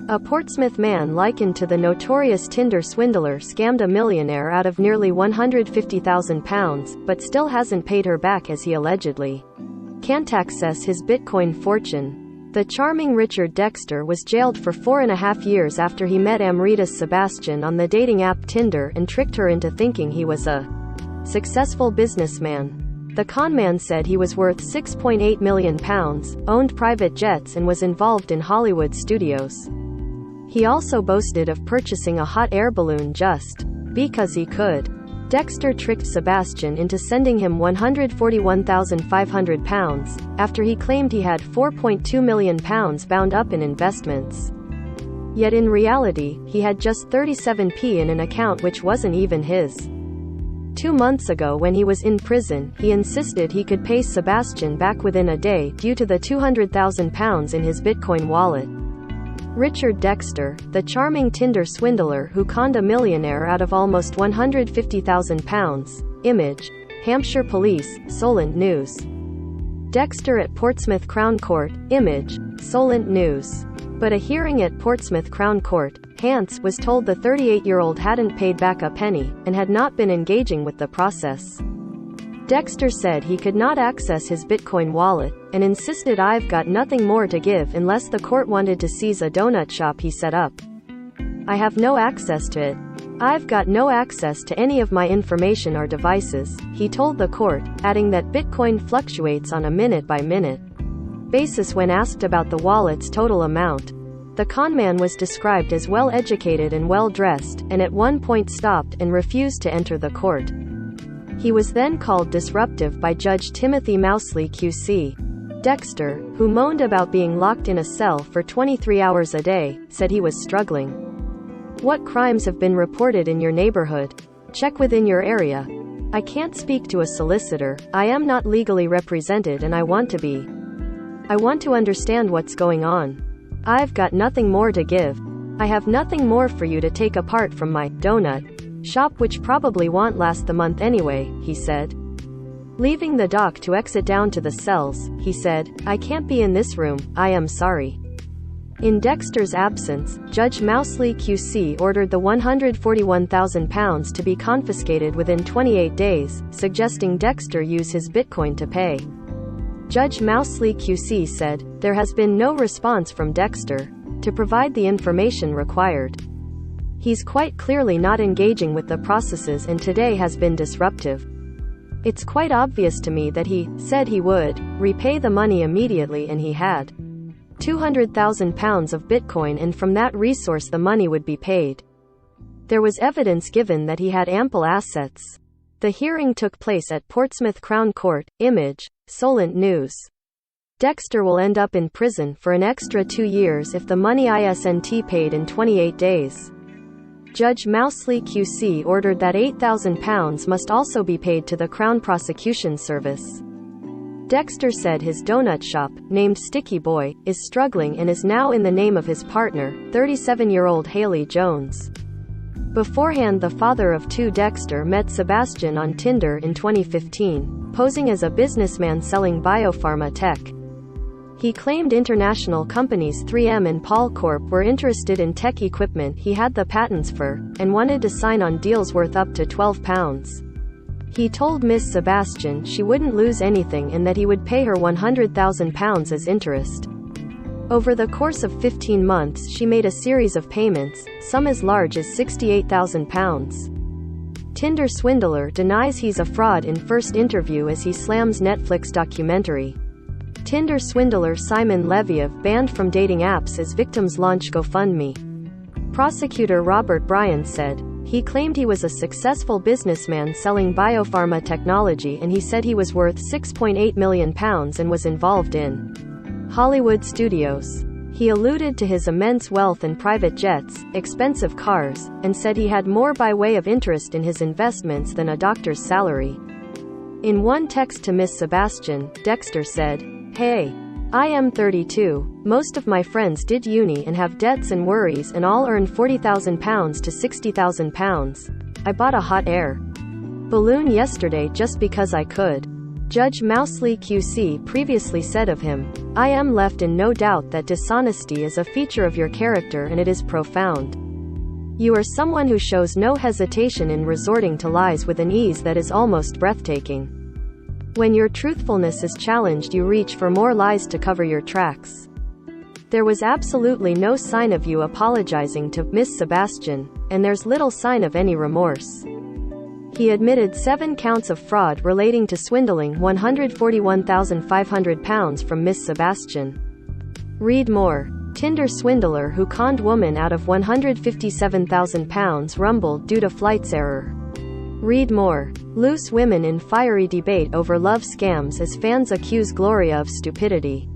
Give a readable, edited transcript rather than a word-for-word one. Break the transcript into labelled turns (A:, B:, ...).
A: A Portsmouth man likened to the notorious Tinder swindler scammed a millionaire out of nearly £150,000, but still hasn't paid her back as he allegedly can't access his Bitcoin fortune. The charming Richard Dexter was jailed for 4.5 years after he met Amrita Sebastian on the dating app Tinder and tricked her into thinking he was a successful businessman. The conman said he was worth £6.8 million, owned private jets and was involved in Hollywood studios. He also boasted of purchasing a hot air balloon just because he could. Dexter tricked Sebastian into sending him £141,500 after he claimed he had £4.2 million bound up in investments. Yet in reality, he had just 37p in an account which wasn't even his. 2 months ago when he was in prison, he insisted he could pay Sebastian back within a day due to the £200,000 in his Bitcoin wallet. Richard Dexter, the charming Tinder swindler who conned a millionaire out of almost £150,000. Image, Hampshire Police, Solent News. Dexter at Portsmouth Crown Court. Image, Solent News. But a hearing at Portsmouth Crown Court, Hance was told the 38-year-old hadn't paid back a penny, and had not been engaging with the process. Dexter said he could not access his Bitcoin wallet, and insisted "I've got nothing more to give" unless the court wanted to seize a donut shop he set up. "I have no access to it. I've got no access to any of my information or devices," he told the court, adding that Bitcoin fluctuates on a minute-by-minute basis when asked about the wallet's total amount. The conman was described as well-educated and well-dressed, and at one point stopped and refused to enter the court. He was then called disruptive by Judge Timothy Mousley QC. Dexter, who moaned about being locked in a cell for 23 hours a day, said he was struggling. "What crimes have been reported in your neighborhood? Check within your area. I can't speak to a solicitor. I am not legally represented and I want to be. I want to understand what's going on. I've got nothing more to give. I have nothing more for you to take apart from my donut shop, which probably won't last the month anyway," he said. Leaving the dock to exit down to the cells, he said, "I can't be in this room, I am sorry." In Dexter's absence, Judge Mousley QC ordered the £141,000 to be confiscated within 28 days, suggesting Dexter use his Bitcoin to pay. Judge Mousley QC said, "There has been no response from Dexter to provide the information required. He's quite clearly not engaging with the processes and today has been disruptive. It's quite obvious to me that he said he would repay the money immediately and he had £200,000 of Bitcoin, and from that resource the money would be paid. There was evidence given that he had ample assets." The hearing took place at Portsmouth Crown Court. Image, Solent News. Dexter will end up in prison for an extra 2 years if the money isn't paid in 28 days. Judge Mousley QC ordered that £8,000 must also be paid to the Crown Prosecution Service. Dexter said his donut shop, named Sticky Boy, is struggling and is now in the name of his partner, 37-year-old Haley Jones. Beforehand, the father of two, Dexter, met Sebastian on Tinder in 2015, posing as a businessman selling biopharma tech. He claimed international companies 3M and Paul Corp were interested in tech equipment he had the patents for, and wanted to sign on deals worth up to £12. He told Ms. Sebastian she wouldn't lose anything and that he would pay her £100,000 as interest. Over the course of 15 months she made a series of payments, some as large as £68,000. Tinder swindler denies he's a fraud in first interview as he slams Netflix documentary. Tinder swindler Simon Leviev banned from dating apps as victims launch GoFundMe. Prosecutor Robert Bryan said, he claimed he was a successful businessman selling biopharma technology, and he said he was worth £6.8 million and was involved in Hollywood studios. He alluded to his immense wealth and private jets, expensive cars, and said he had more by way of interest in his investments than a doctor's salary. In one text to Miss Sebastian, Dexter said, "Hey, I am 32. Most of my friends did uni and have debts and worries and all earn £40,000 to £60,000. I bought a hot air balloon yesterday just because I could. Judge Mousley QC previously said of him, "I am left in no doubt that dishonesty is a feature of your character and it is profound. You are someone who shows no hesitation in resorting to lies with an ease that is almost breathtaking. When your truthfulness is challenged, you reach for more lies to cover your tracks. There was absolutely no sign of you apologizing to Miss Sebastian, and there's little sign of any remorse." He admitted 7 counts of fraud relating to swindling £141,500 from Miss Sebastian. Read more. Tinder swindler who conned woman out of £157,000 rumbled due to flight's error. Read more. Loose women in fiery debate over love scams as fans accuse Gloria of stupidity.